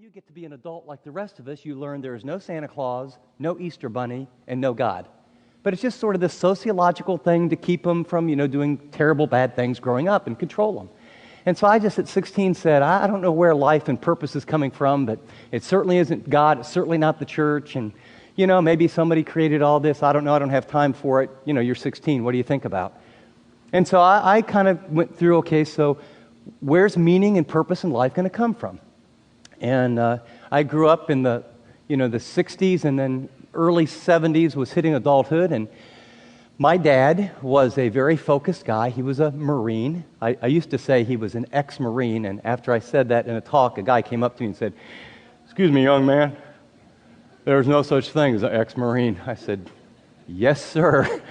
you get to be an adult like the rest of us, you learn there is no Santa Claus, no Easter Bunny, and no God. But it's just sort of this sociological thing to keep them from, doing terrible, bad things growing up and control them. And so I just at 16 said, I don't know where life and purpose is coming from, but it certainly isn't God, it's certainly not the church, and, maybe somebody created all this. I don't know, I don't have time for it. You're 16, what do you think about? And so I kind of went through, okay, so where's meaning and purpose in life going to come from? And I grew up in the 60s, and then early 70s was hitting adulthood, and my dad was a very focused guy. He was a Marine. I used to say he was an ex-Marine, and after I said that in a talk, a guy came up to me and said, "Excuse me, young man, there's no such thing as an ex-Marine." I said, "Yes, sir."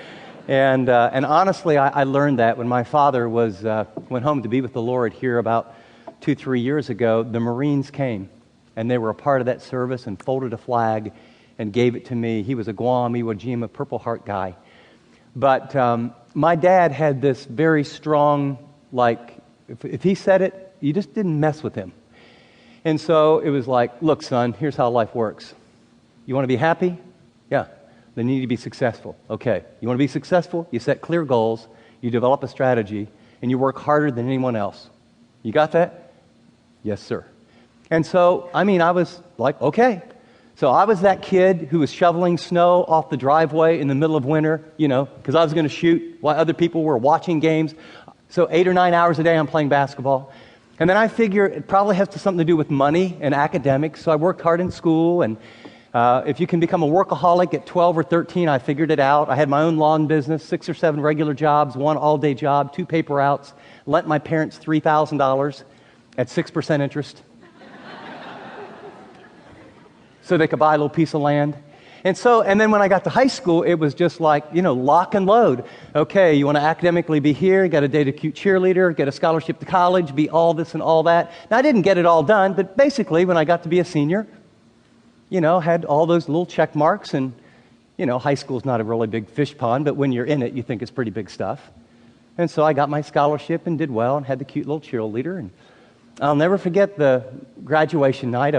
And honestly, I learned that when my father went home to be with the Lord here about 2-3 years ago. The Marines came, and they were a part of that service and folded a flag and gave it to me. He was a Guam, Iwo Jima, Purple Heart guy. But my dad had this very strong, if he said it, you just didn't mess with him. And so it was like, look, son, here's how life works. You want to be happy? Yeah. Then you need to be successful. Okay. You want to be successful? You set clear goals, you develop a strategy, and you work harder than anyone else. You got that? Yes, sir. And so, I was like, okay. So I was that kid who was shoveling snow off the driveway in the middle of winter, because I was going to shoot while other people were watching games. So 8 or 9 hours a day I'm playing basketball. And then I figure it probably has something to do with money and academics. So I worked hard in school, and if you can become a workaholic at 12 or 13, I figured it out. I had my own lawn business, 6 or 7 regular jobs, 1 all-day job, 2 paper routes, lent my parents $3,000 at 6% interest. So they could buy a little piece of land. And then when I got to high school, it was just like, lock and load. Okay, you want to academically be here, you got to date a cute cheerleader, get a scholarship to college, be all this and all that. Now, I didn't get it all done, but basically, when I got to be a senior, had all those little check marks, and, high school's not a really big fish pond, but when you're in it, you think it's pretty big stuff. And so I got my scholarship and did well and had the cute little cheerleader. And I'll never forget the graduation night.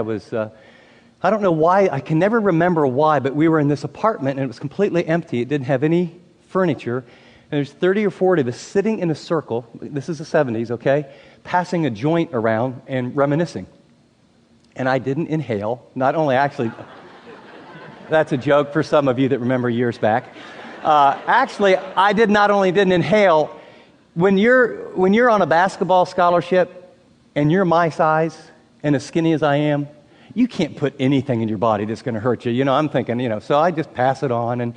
I don't know why, I can never remember why, but we were in this apartment and it was completely empty. It didn't have any furniture. And there's 30 or 40 of us sitting in a circle, this is the 70s, okay, passing a joint around and reminiscing. And I didn't inhale, that's a joke for some of you that remember years back. I not only didn't inhale, when you're on a basketball scholarship and you're my size and as skinny as I am, you can't put anything in your body that's going to hurt you. I'm thinking, so I just pass it on.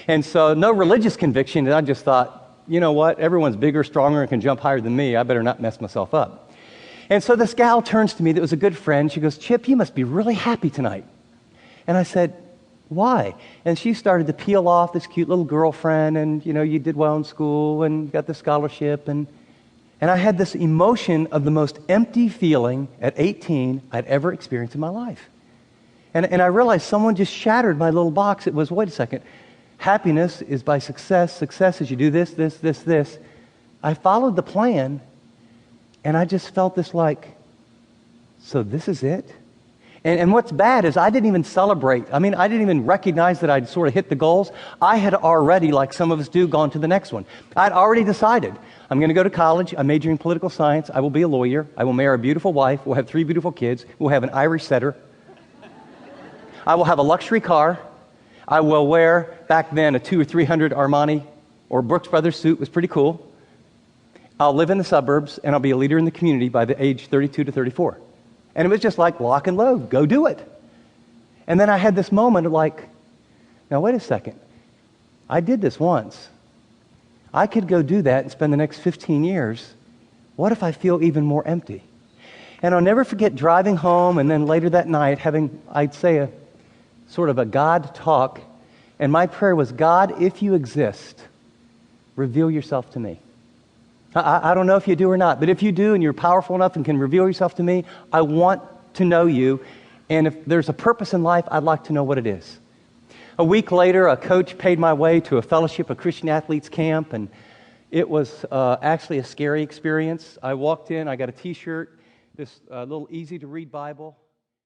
And so no religious conviction. And I just thought, you know what? Everyone's bigger, stronger, and can jump higher than me. I better not mess myself up. And so this gal turns to me that was a good friend. She goes, "Chip, you must be really happy tonight." And I said, "Why?" And she started to peel off this cute little girlfriend, and, you did well in school and got the scholarship. And I had this emotion of the most empty feeling at 18 I'd ever experienced in my life. And I realized someone just shattered my little box. It was, wait a second, happiness is by success. Success is you do this, this, this, this. I followed the plan, and I just felt this so this is it? And what's bad is I didn't even celebrate. I didn't even recognize that I'd sort of hit the goals. I had already, like some of us do, gone to the next one. I'd already decided, I'm going to go to college. I'm majoring in political science. I will be a lawyer. I will marry a beautiful wife. We'll have 3 beautiful kids. We'll have an Irish setter. I will have a luxury car. I will wear, back then, a $200 or $300 Armani or Brooks Brothers suit. Was pretty cool. I'll live in the suburbs, and I'll be a leader in the community by the age 32 to 34. And it was just like lock and load. Go do it. And then I had this moment of now wait a second. I did this once. I could go do that and spend the next 15 years. What if I feel even more empty? And I'll never forget driving home, and then later that night having, I'd say, a sort of a God talk. And my prayer was, God, if you exist, reveal yourself to me. I don't know if you do or not, but if you do and you're powerful enough and can reveal yourself to me, I want to know you. And if there's a purpose in life, I'd like to know what it is. A week later, a coach paid my way to a fellowship, a Christian athletes camp, and it was actually a scary experience. I walked in, I got a t-shirt, this little easy-to-read Bible.